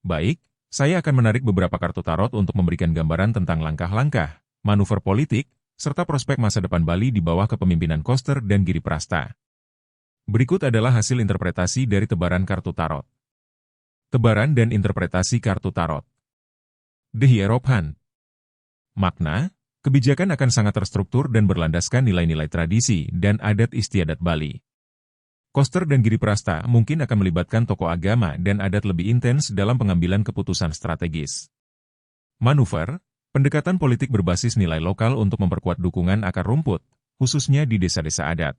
Baik, saya akan menarik beberapa kartu tarot untuk memberikan gambaran tentang langkah-langkah, manuver politik, serta prospek masa depan Bali di bawah kepemimpinan Koster dan Giri Prasta. Berikut adalah hasil interpretasi dari tebaran kartu tarot. Tebaran dan interpretasi kartu tarot. The Hierophant. Makna, kebijakan akan sangat terstruktur dan berlandaskan nilai-nilai tradisi dan adat istiadat Bali. Koster dan Giri Prasta mungkin akan melibatkan tokoh agama dan adat lebih intens dalam pengambilan keputusan strategis. Manuver, pendekatan politik berbasis nilai lokal untuk memperkuat dukungan akar rumput, khususnya di desa-desa adat.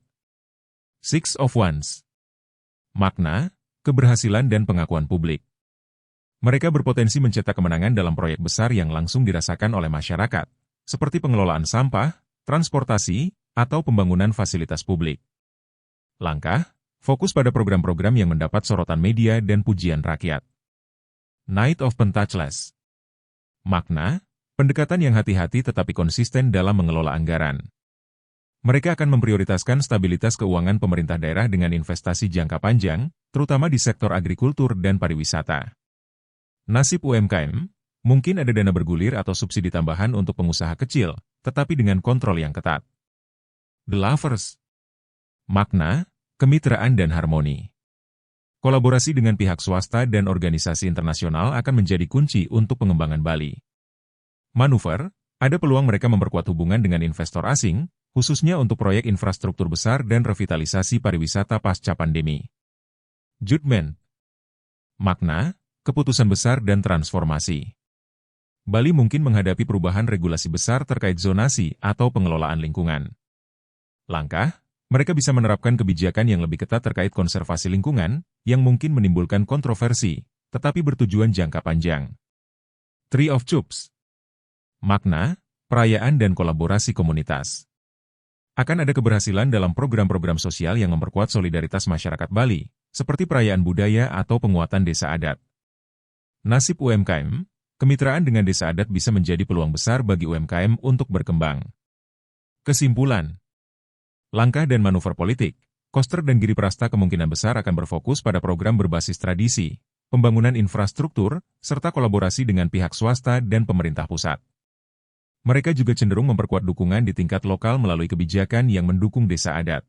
Six of Wands. Makna, keberhasilan dan pengakuan publik. Mereka berpotensi mencetak kemenangan dalam proyek besar yang langsung dirasakan oleh masyarakat, seperti pengelolaan sampah, transportasi, atau pembangunan fasilitas publik. Langkah, fokus pada program-program yang mendapat sorotan media dan pujian rakyat. Knight of Pentacles. Makna, pendekatan yang hati-hati tetapi konsisten dalam mengelola anggaran. Mereka akan memprioritaskan stabilitas keuangan pemerintah daerah dengan investasi jangka panjang, terutama di sektor agrikultur dan pariwisata. Nasib UMKM, mungkin ada dana bergulir atau subsidi tambahan untuk pengusaha kecil, tetapi dengan kontrol yang ketat. The Lovers. Makna, kemitraan dan harmoni. Kolaborasi dengan pihak swasta dan organisasi internasional akan menjadi kunci untuk pengembangan Bali. Manuver, ada peluang mereka memperkuat hubungan dengan investor asing, khususnya untuk proyek infrastruktur besar dan revitalisasi pariwisata pasca pandemi. Judgment. Makna, keputusan besar dan transformasi. Bali mungkin menghadapi perubahan regulasi besar terkait zonasi atau pengelolaan lingkungan. Langkah, mereka bisa menerapkan kebijakan yang lebih ketat terkait konservasi lingkungan, yang mungkin menimbulkan kontroversi, tetapi bertujuan jangka panjang. Three of Cups. Makna, perayaan dan kolaborasi komunitas. Akan ada keberhasilan dalam program-program sosial yang memperkuat solidaritas masyarakat Bali, seperti perayaan budaya atau penguatan desa adat. Nasib UMKM, kemitraan dengan desa adat bisa menjadi peluang besar bagi UMKM untuk berkembang. Kesimpulan. Langkah dan manuver politik, Koster dan Giri Prasta kemungkinan besar akan berfokus pada program berbasis tradisi, pembangunan infrastruktur, serta kolaborasi dengan pihak swasta dan pemerintah pusat. Mereka juga cenderung memperkuat dukungan di tingkat lokal melalui kebijakan yang mendukung desa adat.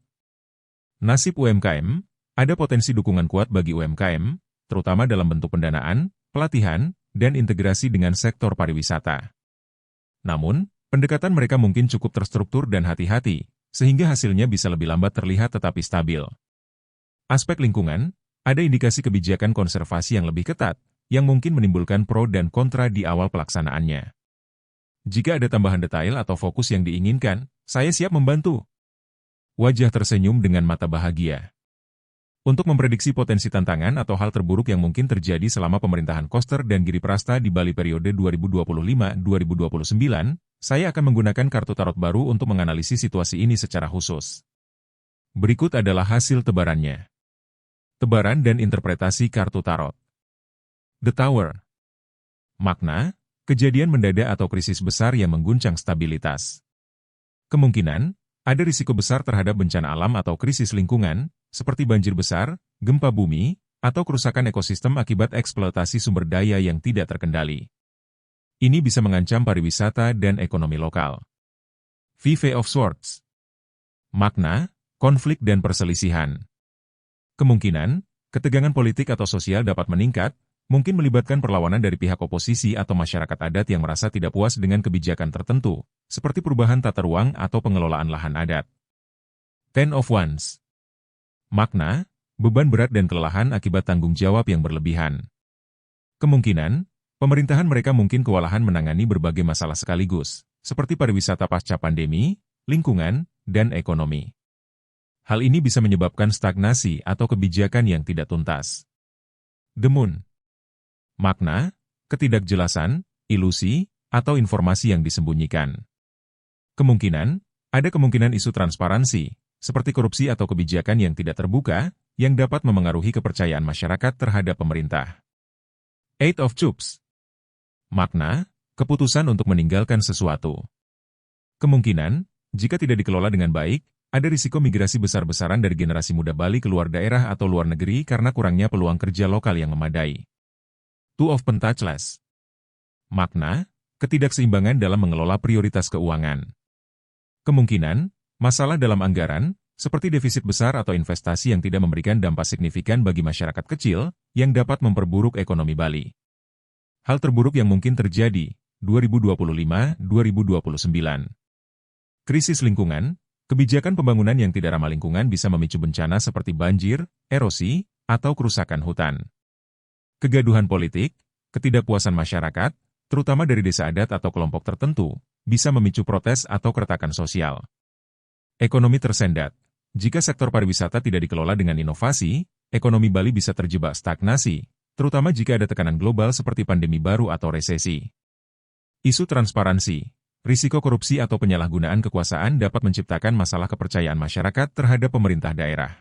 Nasib UMKM, ada potensi dukungan kuat bagi UMKM, terutama dalam bentuk pendanaan, pelatihan, dan integrasi dengan sektor pariwisata. Namun, pendekatan mereka mungkin cukup terstruktur dan hati-hati, sehingga hasilnya bisa lebih lambat terlihat tetapi stabil. Aspek lingkungan, ada indikasi kebijakan konservasi yang lebih ketat, yang mungkin menimbulkan pro dan kontra di awal pelaksanaannya. Jika ada tambahan detail atau fokus yang diinginkan, saya siap membantu. Wajah tersenyum dengan mata bahagia. Untuk memprediksi potensi tantangan atau hal terburuk yang mungkin terjadi selama pemerintahan Koster dan Giri Prasta di Bali periode 2025-2029, saya akan menggunakan kartu tarot baru untuk menganalisis situasi ini secara khusus. Berikut adalah hasil tebarannya. Tebaran dan interpretasi kartu tarot. The Tower. Makna, kejadian mendadak atau krisis besar yang mengguncang stabilitas. Kemungkinan, ada risiko besar terhadap bencana alam atau krisis lingkungan, seperti banjir besar, gempa bumi, atau kerusakan ekosistem akibat eksploitasi sumber daya yang tidak terkendali. Ini bisa mengancam pariwisata dan ekonomi lokal. Five of Swords. Makna, konflik dan perselisihan. Kemungkinan, ketegangan politik atau sosial dapat meningkat, mungkin melibatkan perlawanan dari pihak oposisi atau masyarakat adat yang merasa tidak puas dengan kebijakan tertentu, seperti perubahan tata ruang atau pengelolaan lahan adat. Ten of Wands. Makna, beban berat dan kelelahan akibat tanggung jawab yang berlebihan. Kemungkinan, pemerintahan mereka mungkin kewalahan menangani berbagai masalah sekaligus, seperti pariwisata pasca pandemi, lingkungan, dan ekonomi. Hal ini bisa menyebabkan stagnasi atau kebijakan yang tidak tuntas. The Moon. Makna, ketidakjelasan, ilusi, atau informasi yang disembunyikan. Kemungkinan, ada kemungkinan isu transparansi, seperti korupsi atau kebijakan yang tidak terbuka, yang dapat memengaruhi kepercayaan masyarakat terhadap pemerintah. Eight of Cups. Makna, keputusan untuk meninggalkan sesuatu. Kemungkinan, jika tidak dikelola dengan baik, ada risiko migrasi besar-besaran dari generasi muda Bali ke luar daerah atau luar negeri karena kurangnya peluang kerja lokal yang memadai. Two of Pentacles. Makna, ketidakseimbangan dalam mengelola prioritas keuangan. Kemungkinan, masalah dalam anggaran, seperti defisit besar atau investasi yang tidak memberikan dampak signifikan bagi masyarakat kecil, yang dapat memperburuk ekonomi Bali. Hal terburuk yang mungkin terjadi, 2025-2029. Krisis lingkungan, kebijakan pembangunan yang tidak ramah lingkungan bisa memicu bencana seperti banjir, erosi, atau kerusakan hutan. Kegaduhan politik, ketidakpuasan masyarakat, terutama dari desa adat atau kelompok tertentu, bisa memicu protes atau keretakan sosial. Ekonomi tersendat. Jika sektor pariwisata tidak dikelola dengan inovasi, ekonomi Bali bisa terjebak stagnasi, terutama jika ada tekanan global seperti pandemi baru atau resesi. Isu transparansi, risiko korupsi atau penyalahgunaan kekuasaan dapat menciptakan masalah kepercayaan masyarakat terhadap pemerintah daerah.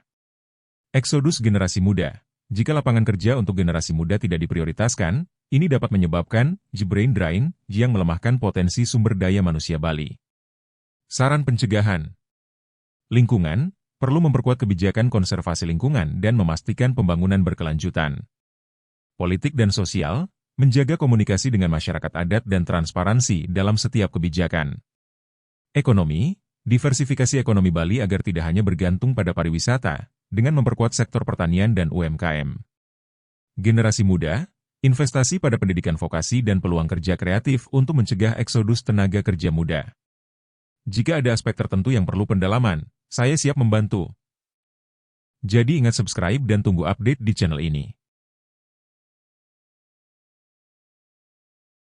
Eksodus generasi muda. Jika lapangan kerja untuk generasi muda tidak diprioritaskan, ini dapat menyebabkan brain drain yang melemahkan potensi sumber daya manusia Bali. Saran pencegahan. Lingkungan, perlu memperkuat kebijakan konservasi lingkungan dan memastikan pembangunan berkelanjutan. Politik dan sosial, menjaga komunikasi dengan masyarakat adat dan transparansi dalam setiap kebijakan. Ekonomi, diversifikasi ekonomi Bali agar tidak hanya bergantung pada pariwisata, dengan memperkuat sektor pertanian dan UMKM. Generasi muda, investasi pada pendidikan vokasi dan peluang kerja kreatif untuk mencegah eksodus tenaga kerja muda. Jika ada aspek tertentu yang perlu pendalaman, saya siap membantu. Jadi ingat subscribe dan tunggu update di channel ini.